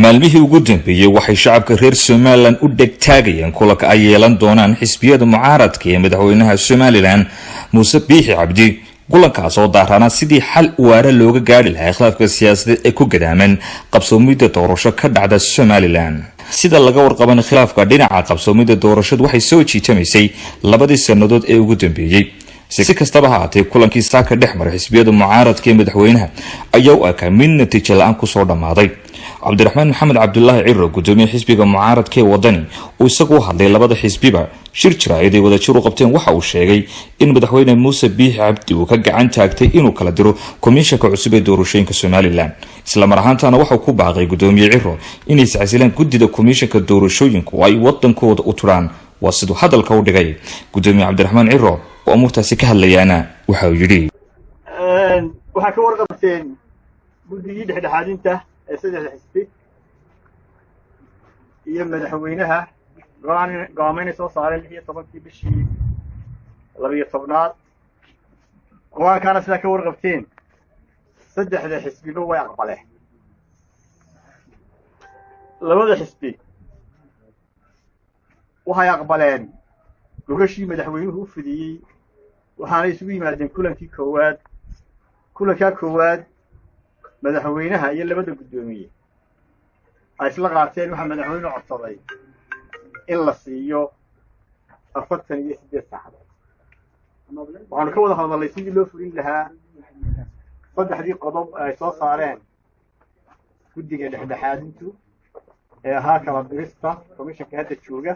maalmihii ugu dambeeyay waxay shacabka reer Somaliland u dhegtaagayeen kulanka ay yeelan doonaan xisbiyada mucaaradka ee madaxweynaha Somaliland Muuse Biixi Cabdi kulankaas oo daarana sidii xal waara looga gaari lahaa khilaafka siyaasadeed ee ku gadaaman qabsoomida doorasho ka dhacda Somaliland sida laga warqaban khilaafka dhinaca qabsoomida doorashadu waxay soo jiitamaysay labadii sanadood ee ugu dambeeyay si kastaba ha ahaatee kulankii saaka dhexmar xisbiyada mucaaradka ee madaxweynaha ayaa u aka mid natiijo la'aan ku soo dhamaaday cabdiraxmaan maxamed cabdullaahi ciro gudoomiye xisbiga mucaaradka ee wadani uu isagu hadlay labada xisbiba shir jiraayad ay wada jir u qabteen waxa uu sheegay in madaxweyne Muuse Biixi Cabdi uu ka gacan taagtay inuu kala diro komishanka cusub ee doorashooyinka Somaliland isla mar ahaantaana waxa uu ku baaqay gudoomiye ciro inay iscasilaan gudida komishanka doorashooyinka oo ay wadankooda u turaan waa sidoo hadalka u dhigay gudoomiye cabdiraxmaan ciro oo amurtaasi ka hadlayana waxa uu yiri waxa ka warqabteen guddigii dhexdhexaadinta ee saddexda xisbi iyo madaxweynaha go'aamayna soo saareen 16 bishii 12aad go'aankana sida ka warqabteen saddexda xisbiba way aqbaleen labada xisbi waxay aqbaleen gogashii madaxweynuhu u fidiyay waxaana isugu yimaadeen kulanka koowaad madaxweynaha iyo labada gudoomiye ay isla qaateen waxa madaxweynuhu codsaday in la siiyo 48 saacadood waxaan ka wada hadalnay sidii loo fulin lahaa saddexdii qodob ay soo saareen guddiga dhexdhexaadintu ee ahaa kala dirista komishanka hadda jooga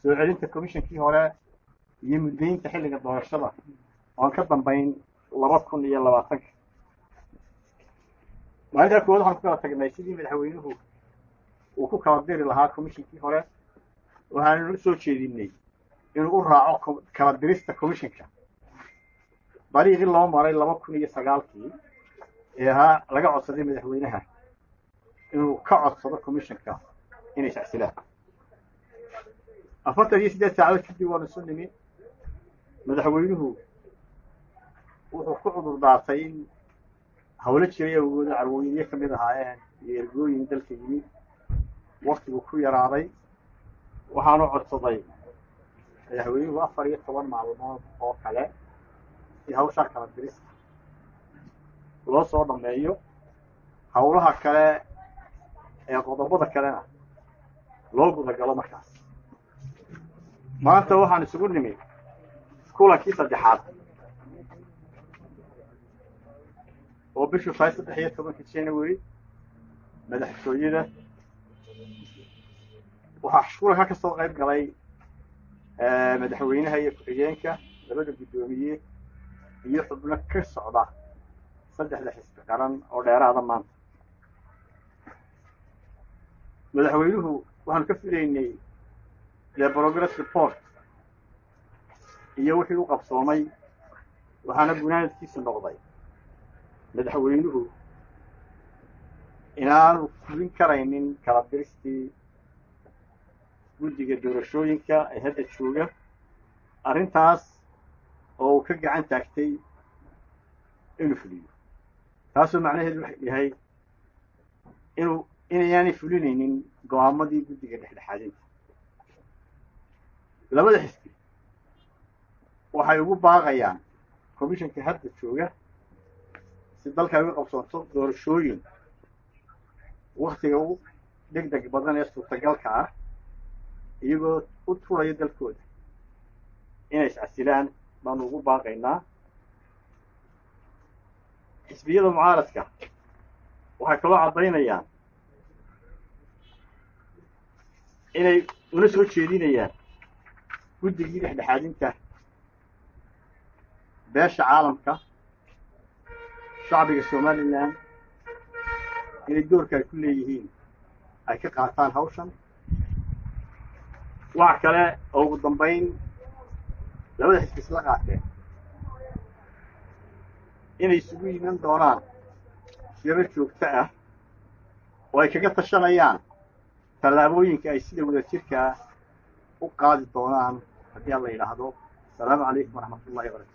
soo celinta komishankii hore iyo muddaynta xilliga doorashada oo ka dambeyn 2020 maalinta koowaad waxaan ku kala tagnay sidii madaxweynuhu uu ku kala diri lahaa komishankii hore waxaan soo jeedinay inuu u raaco kala dirista komishanka bariiqii loo maray 2009 ee ahaa laga codsaday madaxweynaha inuu ka codsado komishanka inay iscasilaan 48 saacadood kadib waa soo nimid madaxweynuhu wuxuu ku cudur daartay in hawlo jiray awooda carwooyinka kamid ahaayeen iyo ergooyin dalka yimid waqtigu ku yaraaday waxaanu codsaday madaxweynuhu 14 maalmood oo kale si hawsha kala dirista loo soo dhameeyo hawlaha kale ee qodobada kalena loo guda galo markaas maanta waxaan isugu nimid kulankii saddexaad oo bishii 13 January madaxtooyada waxa kulanka ka soo qayb galay madaxweynaha iyo ku-xigeenka labada gudoomiye iyo xubno ka socda saddexda xisbi qaran oo dheeraada maanta madaxweynuhu waxaan ka filaynay the progress report iyo wixii uu qabsoomay waxaana gunaanadkiisu noqday madaxweynuhu inaanu fulin karaynin kala diristii guddiga doorashooyinka ee hadda jooga arrintaas oo uu ka gacan taagtay inuu fuliyo taasoo macnaheedu waxa yahay inaanay fulinaynin go'aamadii guddiga dhexdhexaadinta labada xisbi waxay ugu baaqayaan komishanka hadda jooga si dalka uga qabsoonto doorashooyin waqtiga u degdeg badan ee suurtagalka ah iyagoo u turaya dalkooda inay iscasilaan baanu ugu baaqaynaa xisbiyada mucaaradka waxay kaloo caddaynayaan inay una soo jeedinayaan guddigii dhexdhexaadinta beesha caalamka shacbiga Somaliland inay doorka ay ku leeyihiin ay ka qaataan hawshan wax kale oo ugu dambeyn labada xisbi isla qaateen inay isugu yimaan doonaan shirar joogto ah oo ay kaga tashanayaan tallaabooyinka ay sida wadajirka u qaadi doonaan haddii la yiraahdo salaamu calaykum waraxmatullaahi wabarakaatuh